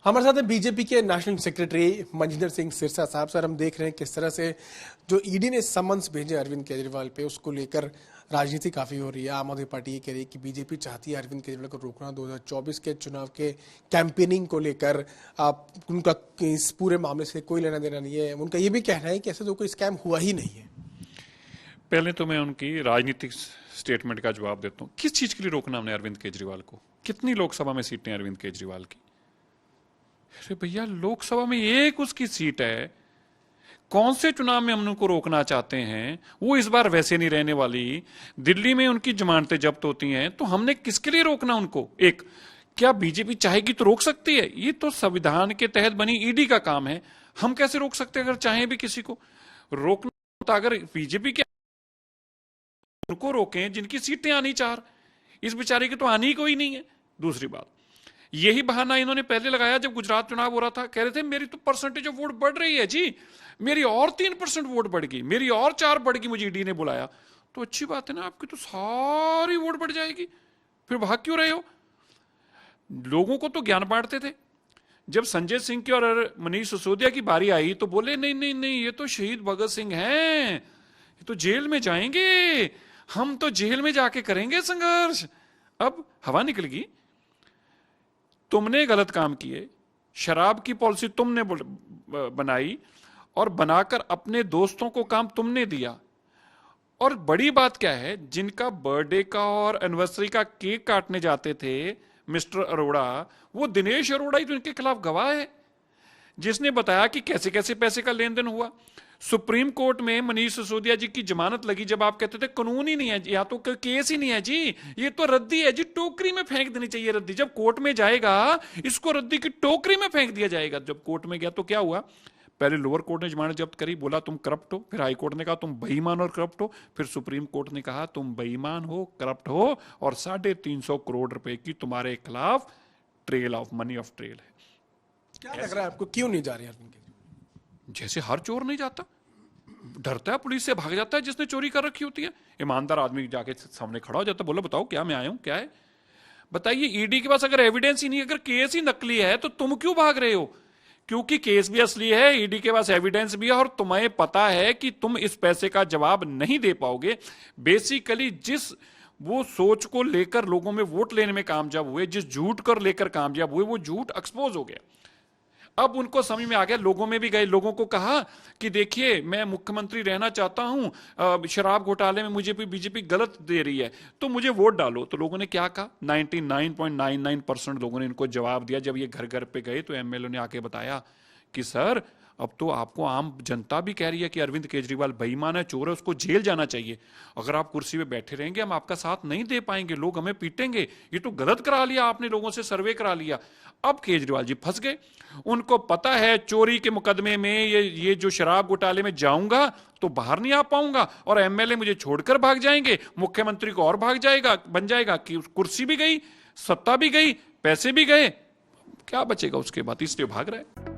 हमारे साथ हैं बीजेपी के नेशनल सेक्रेटरी मनजिंदर सिंह सिरसा साहब। सर, हम देख रहे हैं किस तरह से जो ईडी ने समन्स भेजे अरविंद केजरीवाल पे, उसको लेकर राजनीति काफी हो रही है। आम आदमी पार्टी ये कह रही है कि बीजेपी चाहती है अरविंद केजरीवाल को रोकना। 2024 के चुनाव के कैंपेनिंग को लेकर आप उनका इस पूरे मामले से कोई लेना देना नहीं है। उनका ये भी कहना है कि ऐसा तो कोई स्कैम हुआ ही नहीं है। पहले तो मैं उनकी राजनीतिक स्टेटमेंट का जवाब देता हूं। किस चीज के लिए रोकना हमने अरविंद केजरीवाल को? कितनी लोकसभा में सीटें अरविंद केजरीवाल की? अरे भैया, लोकसभा में एक उसकी सीट है। कौन से चुनाव में हम उनको रोकना चाहते हैं? वो इस बार वैसे नहीं रहने वाली। दिल्ली में उनकी जमानतें जब्त होती हैं, तो हमने किसके लिए रोकना उनको? एक, क्या बीजेपी चाहेगी तो रोक सकती है? ये तो संविधान के तहत बनी ईडी का काम है। हम कैसे रोक सकते हैं? अगर चाहें भी किसी को रोकना होता, अगर बीजेपी के उनको रोकें जिनकी सीटें आनी चार। इस बेचारे की तो आनी ही कोई नहीं है। दूसरी बात, यही बहाना इन्होंने पहले लगाया जब गुजरात चुनाव हो रहा था। कह रहे थे मेरी तो परसेंटेज ऑफ वोट बढ़ रही है जी, मेरी और 3% वोट बढ़ गई, मेरी और 4 बढ़ गई, मुझे ईडी ने बुलाया। तो अच्छी बात है ना, आपकी तो सारी वोट बढ़ जाएगी, फिर भाग क्यों रहे हो? लोगों को तो ज्ञान बांटते थे। जब संजय सिंह की और मनीष सिसोदिया की बारी आई तो बोले नहीं नहीं नहीं, ये तो शहीद भगत सिंह हैं, ये तो जेल में जाएंगे, हम तो जेल में जाके करेंगे संघर्ष। अब हवा निकल गई। तुमने गलत काम किए, शराब की पॉलिसी तुमने बनाई और बनाकर अपने दोस्तों को काम तुमने दिया। और बड़ी बात क्या है, जिनका बर्थडे का और एनिवर्सरी का केक काटने जाते थे मिस्टर अरोड़ा, वो दिनेश अरोड़ा ही तो इनके खिलाफ गवाह है, जिसने बताया कि कैसे कैसे पैसे का लेन देन हुआ। सुप्रीम कोर्ट में मनीष सिसोदिया जी की जमानत लगी जब आप कहते थे कानून ही नहीं है, या तो केस ही नहीं है जी, ये तो रद्दी है जी, टोकरी में फेंक देनी चाहिए रद्दी। जब कोर्ट में जाएगा इसको रद्दी की टोकरी में फेंक दिया जाएगा। जब कोर्ट में गया तो क्या हुआ? पहले लोअर कोर्ट ने जमानत जब्त करी, बोला तुम करप्ट हो, फिर हाई कोर्ट ने कहा तुम बेईमान और करप्ट हो, फिर सुप्रीम कोर्ट ने कहा तुम बेईमान हो, करप्ट हो और 350 करोड़ रुपए की तुम्हारे खिलाफ trail of money of trail है। क्या लग रहा है आपको, क्यों नहीं जा रहे अरविंद? जैसे हर चोर नहीं जाता, डरता है, पुलिस से भाग जाता है जिसने चोरी कर रखी होती है। ईमानदार आदमी जाके सामने खड़ा हो जाता है, बोलो बताओ क्या मैं आया हूं, क्या है बताइए। ईडी के पास अगर एविडेंस ही नहीं, अगर केस ही नकली है तो तुम क्यों भाग रहे हो? क्योंकि केस भी असली है, ईडी के पास एविडेंस भी है और तुम्हें पता है कि तुम इस पैसे का जवाब नहीं दे पाओगे। बेसिकली जिस वो सोच को लेकर लोगों में वोट लेने में कामयाब हुए, जिस झूठ कर लेकर कामयाब हुए, वो झूठ एक्सपोज हो गया। अब उनको समझ में आ गया, लोगों में भी गए, लोगों को कहा कि देखिए मैं मुख्यमंत्री रहना चाहता हूं, शराब घोटाले में मुझे भी बीजेपी गलत दे रही है तो मुझे वोट डालो। तो लोगों ने क्या कहा? 99.99% लोगों ने इनको जवाब दिया। जब ये घर घर पे गए तो एमएलए ने आके बताया कि सर अब तो आपको आम जनता भी कह रही है कि अरविंद केजरीवाल बेईमान है, चोर है, उसको जेल जाना चाहिए। अगर आप कुर्सी पे बैठे रहेंगे हम आपका साथ नहीं दे पाएंगे, लोग हमें पीटेंगे, ये तो गलत करा लिया आपने, लोगों से सर्वे करा लिया। अब केजरीवाल जी फंस गए। उनको पता है चोरी के मुकदमे में ये जो शराब घोटाले में जाऊंगा तो बाहर नहीं आ पाऊंगा और एमएलए मुझे छोड़कर भाग जाएंगे, मुख्यमंत्री को और भाग जाएगा, बन जाएगा कि कुर्सी भी गई, सत्ता भी गई, पैसे भी गए, क्या बचेगा उसके बाद? इसलिए भाग रहे।